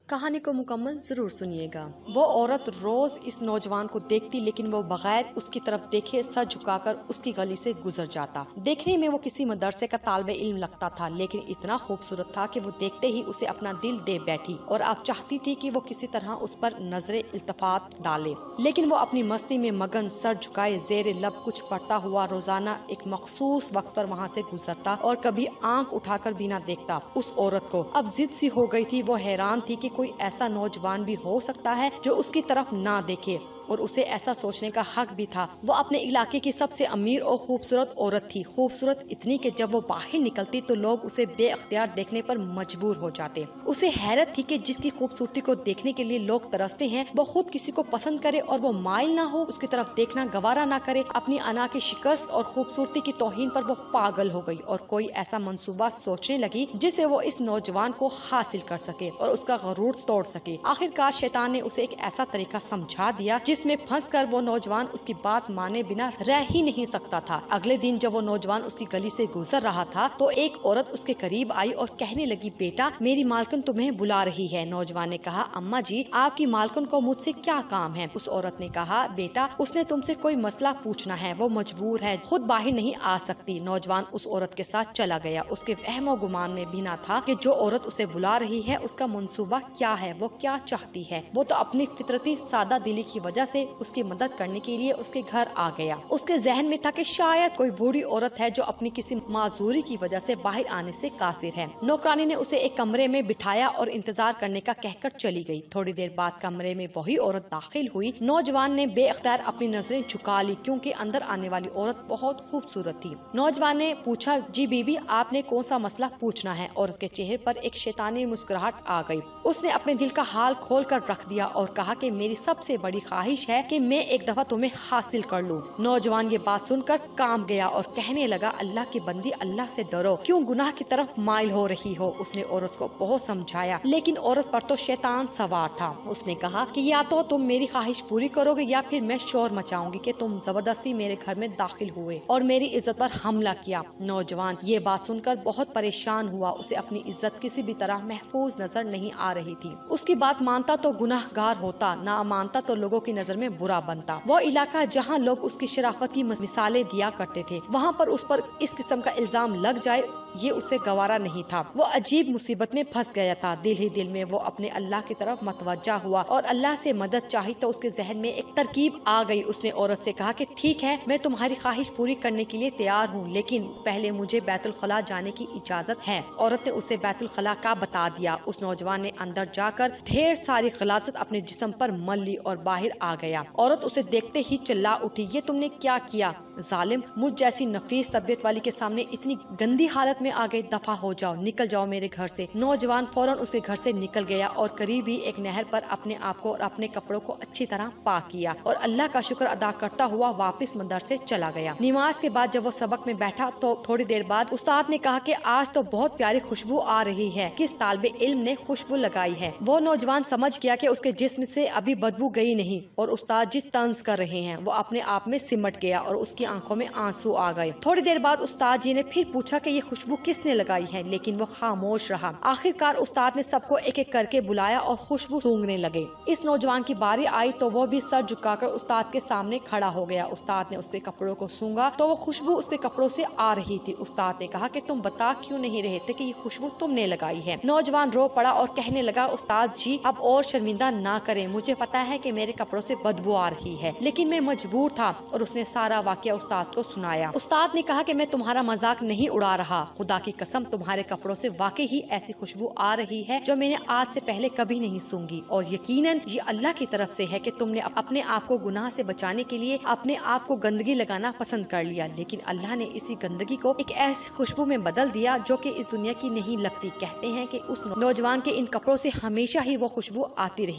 कहानी को मुकम्मल जरूर सुनिएगा। वो औरत रोज इस नौजवान को देखती, लेकिन वो बगैर उसकी तरफ देखे सर झुकाकर उसकी गली से गुजर जाता। देखने में वो किसी मदरसे का तालिबे इल्म लगता था, लेकिन इतना खूबसूरत था कि वो देखते ही उसे अपना दिल दे बैठी और आप चाहती थी कि वो किसी तरह उस पर नजरे इल्तफात डाले। लेकिन वो अपनी मस्ती में मगन सर झुकाए जेर लब कुछ पढ़ता हुआ रोजाना एक मखसूस वक्त पर वहाँ से गुजरता और कभी आंख उठाकर भी ना देखता। उस औरत को अब जिद सी हो गई थी। वो हैरान थी कि कोई ऐसा नौजवान भी हो सकता है जो उसकी तरफ ना देखे, और उसे ऐसा सोचने का हक भी था। वो अपने इलाके की सबसे अमीर और खूबसूरत औरत थी, खूबसूरत इतनी कि जब वो बाहर निकलती तो लोग उसे बेअख्तियार देखने पर मजबूर हो जाते। उसे हैरत थी कि जिसकी खूबसूरती को देखने के लिए लोग तरसते हैं, वो खुद किसी को पसंद करे और वो माइल ना हो, उसकी तरफ देखना गवारा ना करे। अपनी अना की शिकस्त और खूबसूरती की तौहीन पर वो पागल हो गई और कोई ऐसा मंसूबा सोचने लगी जिससे वो इस नौजवान को हासिल कर सके और उसका गरूर तोड़ सके। आखिरकार शैतान ने उसे एक ऐसा तरीका समझा दिया जिसमें फंसकर वो नौजवान उसकी बात माने बिना रह ही नहीं सकता था। अगले दिन जब वो नौजवान उसकी गली से गुजर रहा था तो एक औरत उसके करीब आई और कहने लगी, बेटा मेरी मालकिन तुम्हें बुला रही है। नौजवान ने कहा, अम्मा जी आपकी मालकिन को मुझसे क्या काम है? उस औरत ने कहा, बेटा उसने तुमसे कोई मसला पूछना है, वो मजबूर है, खुद बाहर नहीं आ सकती। नौजवान उस औरत के साथ चला गया। उसके वहमो गुमान में भी ना था कि जो औरत उसे बुला रही है उसका मंसूबा क्या है, वो क्या चाहती है। वो तो अपनी फितरती सादा दिली की वजह से उसकी मदद करने के लिए उसके घर आ गया। उसके जहन में था कि शायद कोई बूढ़ी औरत है जो अपनी किसी माजूरी की वजह से बाहर आने से कासिर है। नौकरानी ने उसे एक कमरे में बिठाया और इंतजार करने का कहकर चली गई। थोड़ी देर बाद कमरे में वही औरत दाखिल हुई। नौजवान ने बेअख्तियार अपनी नजरें झुका ली क्योंकि अंदर आने वाली औरत बहुत खूबसूरत थी। नौजवान ने पूछा, जी बीबी आपने कौन सा मसला पूछना है? औरत के चेहरे पर एक शैतानी मुस्कुराहट आ गई। उसने अपने दिल का हाल खोल कर रख दिया और कहा कि मेरी सबसे बड़ी ख्वाहिश है कि मैं एक दफा तुम्हें हासिल कर लूं। नौजवान ये बात सुनकर काम गया और कहने लगा, अल्लाह की बंदी अल्लाह से डरो, क्यों गुनाह की तरफ माइल हो रही हो? उसने औरत को बहुत समझाया, लेकिन औरत पर तो शैतान सवार था। उसने कहा कि या तो तुम मेरी ख्वाहिश पूरी करोगे या फिर मैं शोर मचाऊंगी कि तुम जबरदस्ती मेरे घर में दाखिल हुए और मेरी इज्जत पर हमला किया। नौजवान ये बात सुनकर बहुत परेशान हुआ। उसे अपनी इज्जत किसी भी तरह महफूज नजर नहीं आ रही थी। उसकी बात मानता तो गुनाहगार होता, ना मानता तो लोगों की नजर में बुरा बनता। वो इलाका जहाँ लोग उसकी शराफत की मिसालें दिया करते थे, वहाँ पर उस पर इस किस्म का इल्जाम लग जाए ये उसे गवारा नहीं था। वो अजीब मुसीबत में फंस गया था। दिल ही दिल में वो अपने अल्लाह की तरफ मतवज्जा हुआ और अल्लाह से मदद चाही तो उसके जहन में एक तरकीब आ गई। उसने औरत से कहा कि ठीक है, मैं तुम्हारी ख्वाहिश पूरी करने के लिए तैयार हूँ, लेकिन पहले मुझे बैतुल खला जाने की इजाजत है। औरत ने उसे बैतुल खला का बता दिया। उस नौजवान ने अंदर जाकर ढेर सारी खलासत अपने जिस्म पर मल ली और बाहर आ गया। औरत उसे देखते ही चिल्ला उठी, ये तुमने क्या किया? जालिम, मुझ जैसी नफीस तबीयत वाली के सामने इतनी गंदी हालत में आ गए, दफा हो जाओ, निकल जाओ मेरे घर से। नौजवान फौरन उसके घर से निकल गया और करीब ही एक नहर पर अपने आप को और अपने कपड़ों को अच्छी तरह पाक किया और अल्लाह का शुक्र अदा करता हुआ वापस मदरसे चला गया। नमाज के बाद जब वो सबक में बैठा तो थोड़ी देर बाद उस्ताद ने कहा कि आज तो बहुत प्यारी खुशबू आ रही है, किस तालिबे इल्म ने खुशबू लगाई है? वो नौजवान समझ गया कि उसके जिस्म से अभी बदबू गई नहीं और उस्ताद जी तंज कर रहे हैं। वो अपने आप में सिमट गया और उसकी आंखों में आंसू आ गए। थोड़ी देर बाद उस्ताद जी ने फिर पूछा कि ये खुशबू किसने लगाई है, लेकिन वो खामोश रहा। आखिरकार उस्ताद ने सबको एक एक करके बुलाया और खुशबू सूंघने लगे। इस नौजवान की बारी आई तो वो भी सर झुकाकर उस्ताद के सामने खड़ा हो गया। उस्ताद ने उसके कपड़ों को सूंघा तो वो खुशबू उसके कपड़ों से आ रही थी। उस्ताद ने कहा कि तुम बता क्यों नहीं रहे थे कि ये खुशबू तुमने लगाई है? नौजवान रो पड़ा और कहने लगा, उस्ताद जी अब और शर्मिंदा ना करें, मुझे पता है कि मेरे कपड़ों से बदबू आ रही है, लेकिन मैं मजबूर था। और उसने सारा वाकया उस्ताद को सुनाया। उस्ताद ने कहा कि मैं तुम्हारा मजाक नहीं उड़ा रहा, खुदा की कसम तुम्हारे कपड़ों से वाकई ही ऐसी खुशबू आ रही है जो मैंने आज से पहले कभी नहीं सूंघी, और यकीनन ये अल्लाह की तरफ से है कि तुमने अपने आप को गुनाह से बचाने के लिए अपने आप को गंदगी लगाना पसंद कर लिया, लेकिन अल्लाह ने इसी गंदगी को एक ऐसी खुशबू में बदल दिया जो कि इस दुनिया की नहीं लगती। कहते हैं कि उस नौजवान के इन कपड़ों से हमेशा ही वो खुशबू आती रही।